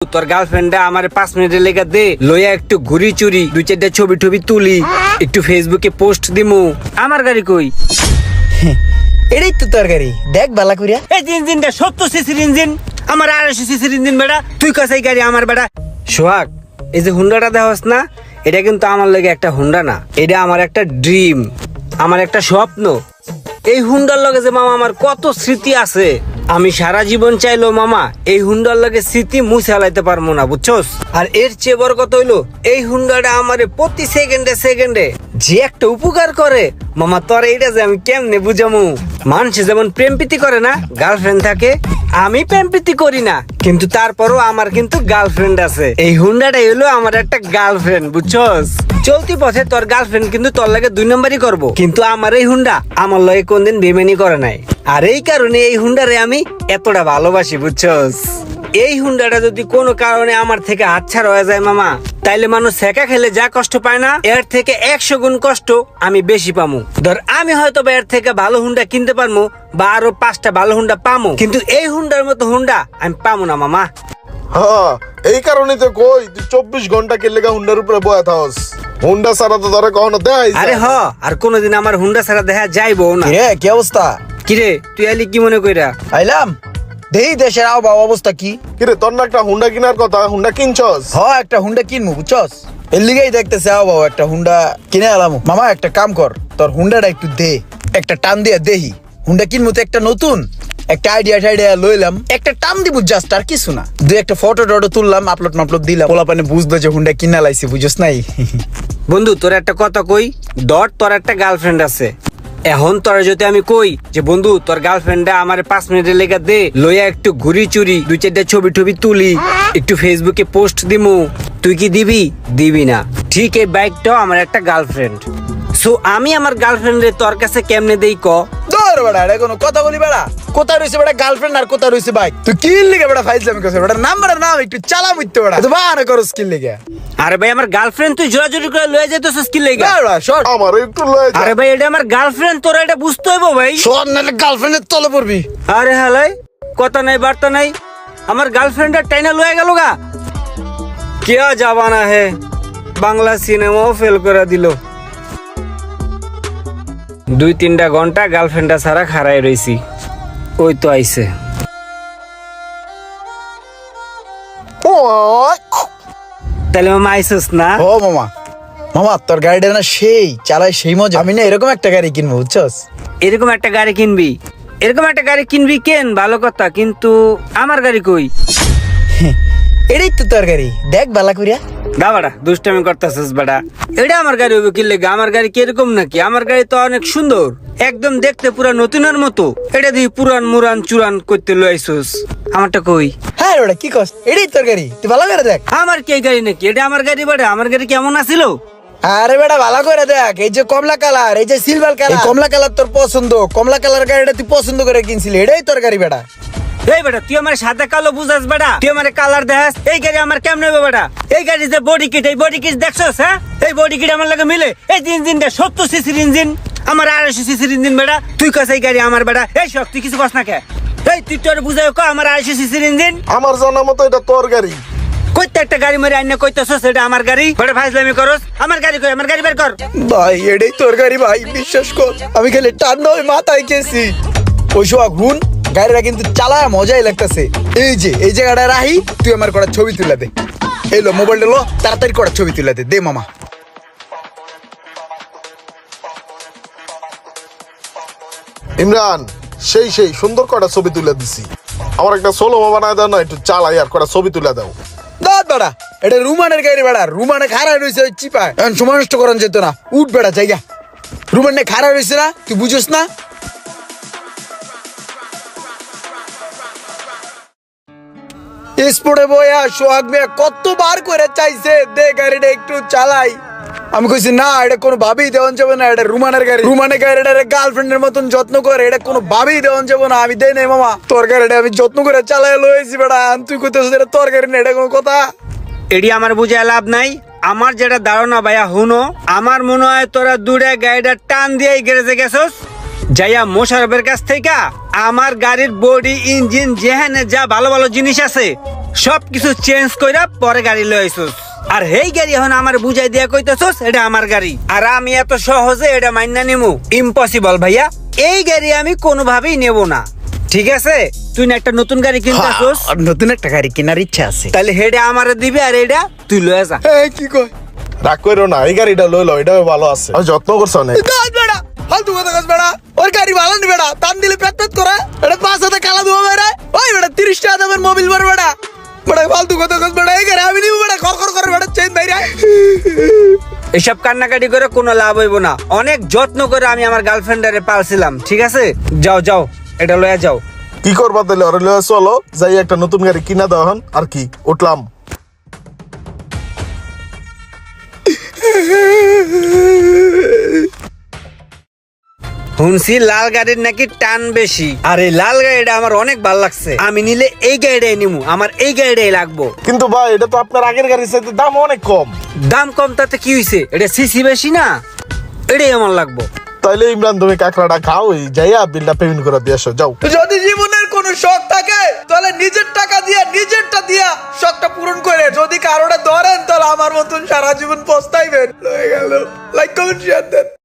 তোর গার্লফ্রেন্ড আমার 5 মিনিটের লেগে দে লইয়া একটু ঘুরি চুরি 2-4টা ছবি টবি তুলি একটু ফেসবুকে পোস্ট দিমু। আমার গাড়ি কই? এটাই তো তোর গাড়ি, দেখ বালা করিয়া। এই ইঞ্জিনটা 70 সিসির ইঞ্জিন, আমার 250 সিসির ইঞ্জিন বেটা। তুই কাছে গাড়ি আমার বেটা। সোহাগ, এই যে হুন্ডাটা দেখাস না, এটা কিন্তু আমার লাগে একটা হুন্ডা না, এটা আমার একটা ড্রিম, আমার একটা স্বপ্ন। এই হুন্ডার লগে যে মামা আমার কত স্মৃতি আছে, আমি সারা জীবন চাইলো মামা এই হুন্ডার লগে স্মৃতি মুছে ফেলাইতে পারবো না, বুঝছস? আর এর চেয়ে বড় কথা হইলো এই হুন্ডাটা আমারে প্রতি সেকেন্ডে যে একটা উপকার করে মামা, তোর এইটা যে আমি কেমনে বুঝামু। মানুষে যেমন প্রেম প্রীতি করে না, গার্লফ্রেন্ড থাকে, আমি প্রেম প্রীতি করি না, কিন্তু তারপরও আমার কিন্তু গার্লফ্রেন্ড আছে। এই হুন্ডাটাই হলো আমার একটা গার্লফ্রেন্ড, বুঝছস? চলতি পথে তোর গার্লফ্রেন্ড কিন্তু তোর লাগে 2 নম্বরই করবো, কিন্তু আমার এই হুন্ডা আমার লগে কোনদিন বেমানি করে নাই। আর এই কারণে এই হুন্ডারে আমি এতটা ভালোবাসি, বুঝছস? এই হুন্ডাটা যদি কোনো কারণে আমার থেকে হাতছাড়া হয়ে যায় মামা, তাইলে মানুষ সেকা খেলে যা কষ্ট পায় না, এর থেকে 100 গুণ কষ্ট আমি বেশি পামু। ধর আমি হয়তো এর থেকে ভালো হুন্ডা কিনতে পারবো বা আরো 5টা ভালো হুন্ডা পামু, কিন্তু এই হুন্ডার মতো হুন্ডা আমি পামু না মামা। হ্যাঁ, এই কারণে তো কই তুই 24 ঘন্টা কে লেগা হুন্ডার উপরে বয়া থাকস। হুন্ডা ছাড়া তো ধরে কখনো দেয়। আরে হ, আর কোনোদিন আমার হুন্ডা ছাড়া দেখা যাইবো না। রে কি অবস্থা? কিরে তুই আইলি কি মনে কইরা? আইলাম দেই দেশের আবহাওয়া অবস্থা কি? কিরে তোর না একটা হুন্ডা কেনার কথা, হুন্ডা কিনছস? একটা হুন্ডা কিনবো, বুঝছস? এর লিগেই দেখতেছে আবহাওয়া একটা হুন্ডা কিনে আলাম। মামা একটা কাম কর, তোর হুন্ডাটা একটু দে, একটা টান দিয়া দেহি। হুন্ডা কিনবো তো একটা নতুন, একটা আইডিয়া লইলাম, একটা টান দিব জাস্ট, আর কিছু না। একটা ফটো তুললাম, আপলোড দিলাম, পোলাপানে বুঝলো যে হুন্ডা কিনা লাইছি, বুঝছস নাই? বন্ধু তোর একটা কথা কই, তোর একটা গার্লফ্রেন্ড আছে। এখন তোর যদি আমি কই যে বন্ধু তোর গার্লফ্রেন্ডটা আমার 5 মিনিটের লেগে দে লইয়া একটু ঘুরি চুরি 2-4টা ছবি টবি তুলি একটু ফেসবুকে পোস্ট দিমু, তুই কি দিবি না? ঠিক এই বাইকটাও আমার একটা গার্লফ্রেন্ড। সো আমি আমার গার্লফ্রেন্ডে তোর কাছে কেমনে দেই ক? ধর বেড়া, এটা কোনো কথা বলি বেড়া? কোথায় রয়েছে বেড়া গার্লফ্রেন্ড আর কোথায় রয়েছে বাইক? তুই কি লিগে বেড়া ফাইজলামি করছিস? বেড়া নাম্বারের নাম একটু চালা মুইতে বেড়া, তুই বাহানা করস কি লিগে? আরে ভাই আমার গার্লফ্রেন্ড তুই জোরাজুরি করে লয়ে যাইতেছিস কি লাগা? বেড়া শর্ট, আমারও একটু লয়ে যা। আরে ভাই এটা আমার গার্লফ্রেন্ড, তোর এটা বুঝতে হইব ভাই। শর্ট নালে গার্লফ্রেন্ডের তলে পড়বি। আরে হালাই, কথা নাই বার্তা নাই, আমার গার্লফ্রেন্ডের টাইনা লয়ে গেল গা। क्या জামানা হে, বাংলা সিনেমাও ফেল করে দিল। 2-3টা ঘন্টা গার্লফ্রেন্ডটা ছাড়া খাড়াই রইছি, ওই তো আইছে। তাহলে মামা আইসস না? ও মামা, মামা তোর গাড়িটা না সেই চালায় সেই মজা। আমি না এরকম একটা গাড়ি কিনবো, বুঝছস? এরকম একটা গাড়ি কিনবি? এরকম একটা গাড়ি কিনবি কেন, ভালো কথা, কিন্তু আমার গাড়ি কই? এটাই তো তোর গাড়ি, দেখ বালা করিয়া। দা বাড়া, দুষ্টামি করতেছিস বাড়া। এটা আমার গাড়ি হবে কি লেগে? আমার গাড়ি কিরকম নাকি? আমার গাড়ি তো অনেক সুন্দর, একদম দেখতে পুরা নতুনের মতো। এটা দিয়ে পুরান মুরান চুরান করতে লইছস, আমারটা কই? হ্যাঁ ওটা কি কস? এটাই তোর গাড়ি, তুই ভালো করে দেখ। আমার কি এই গাড়ি নাকি? এটা আমার গাড়ি বাড়া। আমার গাড়ি কেমন আছিল? আরে বেটা ভালো করে দেখ, এই যে কমলা কালার, এই যে সিলভার কালার, কমলা কালার তোর পছন্দ, কমলা কালার গাড়িটা তুই পছন্দ করে কিনছিলি, এটাই তোর গাড়ি বেটা। এই বেটা তুই আমার সাদা কালো বুঝাস বেটা, তুই আমার কালার দেখাস। এই গাড়ি আমার কেমন হবে বেটা? এই গাড়ি যে বডি কিট, এই বডি কিট দেখছস? হ্যাঁ, এই বডি কিট আমার লাগে মিলে? এই ইঞ্জিনটা 70 সিসির ইঞ্জিন, আমার 250 সিসির ইঞ্জিন বেটা। তুই কাছে এই গাড়ি আমার বেটা। এই সব তুই কিছু কস না কে? এই তুই তোর বুঝাই ক আমার 250 সিসির ইঞ্জিন। আমার জানা মতো এটা তোর গাড়ি। কইতে একটা গাড়ি মারি আইনা কইতেছস এটা আমার গাড়ি? বড় ফাইজলামি করস। আমার গাড়ি কই? আমার গাড়ি বের কর। ভাই এটাই তোর গাড়ি ভাই, বিশ্বাস কর, আমি খালি টান নয় মাথায় গেছি। ওই সোহাগ হুন, গাড়িটা কিন্তু চালায় মজাই লাগতেছে। এই যে এই জায়গাটা রাহি, তুই আমার কটা ছবি তুলে দে। এলো মোবাইলটা লো, তাড়াতাড়ি কটা ছবি তুলে দে, দে মামা। ইমরান, সেই সুন্দর কটা ছবি তুলে দিছি। আমার একটা সোলো বানায় দাও না, একটু চালাই আর কটা ছবি তুলে দাও। দাঁত বেড়া, এটা রুমানের গাড়ি বেড়া, রুমানে খাড়া রয়েছে ওই চিপায়, এখন সময় নষ্ট করান যেত না। উঠ বেড়া জায়গা, রুমানে খাড়া রয়েছে না, তুই বুঝোস না? স্পোর্টে বইয়া সোহাগ মিয়া কতবার করে চাইছে দে গাড়িটা একটু চালাই। আমি কইছি না, এটা কোনো ভাবেই দেওয়ান যাবে না, এটা রুমানের গাড়ি, রুমানের গাড়িটা গার্লফ্রেন্ডের মতন যত্ন করে, এটা কোনো ভাবেই দেওয়ান যাবে না। আমি দেই নাই মামা, তোর গাড়িটা আমি যত্ন করে চালাই লয়েছি বেড়া, তুই কইতেছিস এটা তোর গাড়ি না, এটা কোনো কথা? এডি আমার বুঝে লাভ নাই। আমার যেটা ধারণা ভাইয়া হুনো, আমার মনে হয় তোরা দূরে গাড়িটা টান দিয়ে গ্যারেজে গেছস, যাইয়া মোশারফের কাছ থেকে আমার গাড়ির বডি ইঞ্জিন যেখানে যা ভালো ভালো জিনিস আছে সবকিছু চেঞ্জ কইরা পরে গাড়ি লই আইছস। আর হেই গাড়ি এখন আমার বুঝাই দিয়া কইতাছস এটা আমার গাড়ি, আর আমি এত সহজে এটা মাইনা নিমু? ইম্পসিবল ভাইয়া, এই গাড়ি আমি কোনোভাবেই নেব না। ঠিক আছে, তুই না একটা নতুন গাড়ি কিনতাছস, নতুন একটা গাড়ি কেনার ইচ্ছা আছে। তাহলে হেডা আমারে দিবি আর এটা তুই লয়ে যা। কি কয়? রাগ করো না, এই গাড়িটা লই লো, এটাও ভালো আছে, আমি যত্ন করছো অনেক। বেড়া ফালতু কথা কস বেড়া, ওর গাড়ি ভালো নি বেড়া, টান দিলে পেট পেট করে এটা 5 কালা দুয়া বেড়া। ওই বেড়া 30 টাকা দামের মোবিল বড় বেড়া, বেড়া ফালতু কথা কস বেড়া, এই গাড়ি আমি নিব বেড়া, খর খর করে বেড়া চেন বাইরে। এসব কান্নাকাটি করে কোনো লাভ হইব না। অনেক যত্ন করে আমি আমার গার্লফ্রেন্ডারে পালছিলাম। ঠিক আছে, যাও যাও, এটা লয়ে যাও। কি করবা তাহলে? ওরে লয়ে চলো, যাই একটা নতুন গাড়ি কিনা দাও হন। আর কি, উঠলাম। শুনছি লাল গাড়ির নাকি টান বেশি, আর এই লাল গাড়িটা আমার অনেক ভালো লাগছে। আমি নিলে এই গাড়িটাই নিমু, আমার এই গাড়িটাই লাগবো। কিন্তু ভাই, এটা তো আপনার আগের গাড়ির চাইতে দাম অনেক কম। দাম কম তাতে কি হইছে? এটা সিসি বেশি না, এটাই আমার লাগবো। তাইলে ইমরান, তুমি কাঁকড়াটা খাও, এই যাইয়া বিলটা পেমেন্ট করে দিয়ে আসো, যাও। যদি জীবনের কোনো শখ থাকে তাহলে নিজের টাকা দিয়া নিজেরটা দিয়া শখটা পূরণ করে, যদি কারোটা ধরেন তাহলে আমার মতন সারা জীবন পস্তাইবেন। হয়ে গেল, লাইক কমেন্ট শেয়ার দেন।